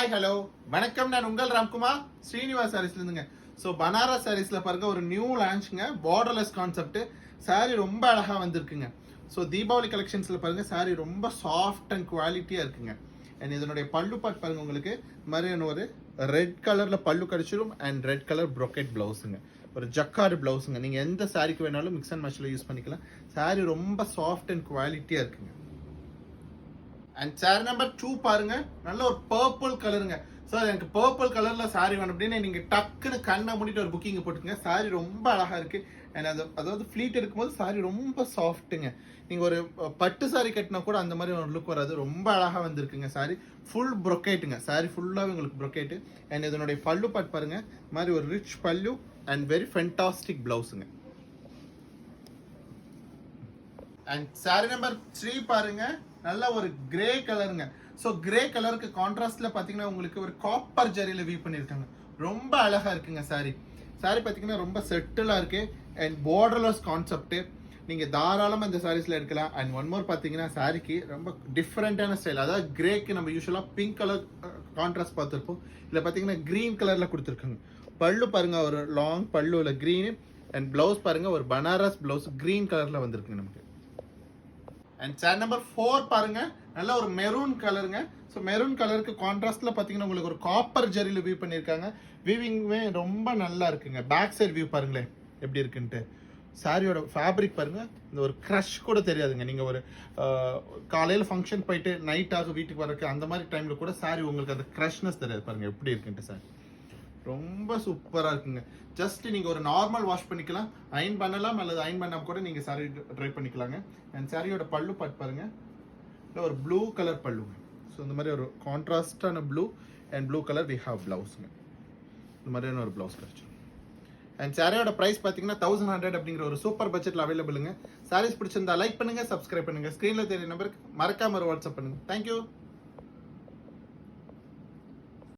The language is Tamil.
ஹாய் ஹலோ வணக்கம். நான் உங்கள் ராம்குமார் ஸ்ரீனிவாஸ் சாரீஸ்ல இருந்துங்க. ஸோ பனாரஸ் சாரீஸ்ல பாருங்க ஒரு நியூ லான்ச்சுங்க, பார்டர்லெஸ் கான்செப்ட். சாரி ரொம்ப அழகா வந்திருக்குங்க. ஸோ தீபாவளி கலெக்ஷன்ஸ்ல பாருங்க சாரி ரொம்ப சாஃப்ட் அண்ட் குவாலிட்டியா இருக்குங்க. அண்ட் இதனுடைய பல்லு பாட் பாருங்க, உங்களுக்கு இந்த மாதிரி ஒரு ரெட் கலர்ல பல்லு கிடைச்சிடும் அண்ட் ரெட் கலர் ப்ரொக்கெட் பிளவுஸுங்க, ஒரு ஜக்கார்டு பிளவுஸுங்க. நீங்க எந்த சாரிக்கு வேணாலும் மிக்ஸ் அண்ட் மேட்ச்ல யூஸ் பண்ணிக்கலாம். சாரி ரொம்ப சாஃப்ட் அண்ட் குவாலிட்டியா இருக்குங்க. அண்ட் சாரி நம்பர் 2 பாருங்க, நல்ல ஒரு பர்பிள் கலருங்க. சார் எனக்கு பர்பிள் கலர்ல சாரி வேணும் அப்படின்னு நீங்க டக்குன்னு கண்ணை மூடிட்டு ஒரு புக்கிங் போட்டுக்கங்க. சாரி ரொம்ப அழகா இருக்கு. அண்ட் அதாவது ஃபிளீட் எடுக்கும்போது சாரி ரொம்ப சாஃப்ட்டுங்க. நீங்க ஒரு பட்டு சாரி கட்டினா கூட அந்த மாதிரி ஒரு லுக் வராது. ரொம்ப அழகா வந்திருக்குங்க. Sorry full ப்ரொக்கேட்டுங்க. சாரி ஃபுல்லாவே உங்களுக்கு ப்ரொக்கேட்டு. அண்ட் இதனுடைய பல்லு பாட் பாருங்க, இந்த மாதிரி ஒரு rich pallu and very fantastic பிளவுஸுங்க. அண்ட் சாரி நம்பர் 3 பாருங்க, நல்ல ஒரு கிரே கலருங்க. ஸோ கிரே கலருக்கு கான்ட்ராஸ்ட்ல பாத்தீங்கன்னா உங்களுக்கு ஒரு காப்பர் ஜரியில வீவ் பண்ணிருக்காங்க. ரொம்ப அழகா இருக்குங்க சாரி. சாரி பாத்தீங்கன்னா ரொம்ப செட்டிலா இருக்கு அண்ட் பார்டர்லெஸ் கான்செப்ட். நீங்க தாராளமா இந்த சாரீஸ்ல எடுக்கலாம். அண்ட் ஒன் மோர் பாத்தீங்கன்னா சாரிக்கு ரொம்ப டிஃப்ரெண்டான ஸ்டைல். அதாவது கிரேக்கு நம்ம யூஸ்வலா பிங்க் கலர் கான்ட்ராஸ்ட் பார்த்துருப்போம். இதுல பாத்தீங்கன்னா கிரீன் கலர்ல கொடுத்துருக்காங்க. பல்லு பாருங்க, ஒரு லாங் பல்லுல கிரீன் அண்ட் பிளவுஸ் பாருங்க, ஒரு பனாரஸ் பிளவுஸ் கிரீன் கலர்ல வந்திருக்குங்க நமக்கு. அண்ட் சார் நம்பர் 4 பாருங்க, நல்ல ஒரு மெரூன் கலருங்க. ஸோ மெரூன் கலருக்கு கான்ட்ராஸ்ட்ல பார்த்தீங்கன்னா உங்களுக்கு ஒரு காப்பர் ஜரியில் வியூ பண்ணியிருக்காங்க. வீவிங்குமே ரொம்ப நல்லா இருக்குங்க. பேக் சைடு வியூ பாருங்களேன் எப்படி இருக்குன்ட்டு. சாரியோட ஃபேப்ரிக் பாருங்க, இந்த ஒரு க்ரஷ் கூட தெரியாதுங்க. நீங்க ஒரு காலையில் ஃபங்க்ஷன் போயிட்டு நைட் ஆகும் வீட்டுக்கு வரக்கு அந்த மாதிரி டைம்ல கூட சாரி உங்களுக்கு அந்த க்ரஷ்னஸ் தெரியாது. பாருங்க எப்படி இருக்குன்ட்டு. சார் ரொம்ப சூப்பரா இருக்குங்க. ஜஸ்ட் நீங்க ஒரு நார்மல் வாஷ் பண்ணிக்கலாம், அயன் பண்ணலாம், அல்லது அயன் பண்ணாம கூட நீங்க சாரி ட்ரை பண்ணிக்கலாங்க. அண்ட் சாரியோட பல்லு பாட் பாருங்க, ஒரு ப்ளூ கலர் பல்லுங்க. ஸோ இந்த மாதிரி ஒரு கான்ட்ராஸ்டான blue and blue colour we have பிளவுஸ்ங்க. இந்த மாதிரியான ஒரு பிளவுஸ் கிடைச்சிடும். அண்ட் சாரியோட பிரைஸ் பார்த்தீங்கன்னா 1100 அப்படிங்கிற ஒரு சூப்பர் பட்ஜெட்ல அவைலபிளுங்க. சாரீஸ் பிடிச்சிருந்தா லைக் பண்ணுங்க, சப்ஸ்கிரைப் பண்ணுங்க. ஸ்க்ரீன்ல தெரிய நம்பருக்கு மறக்காம ஒரு வாட்ஸ்அப் பண்ணுங்க. தேங்க்யூ.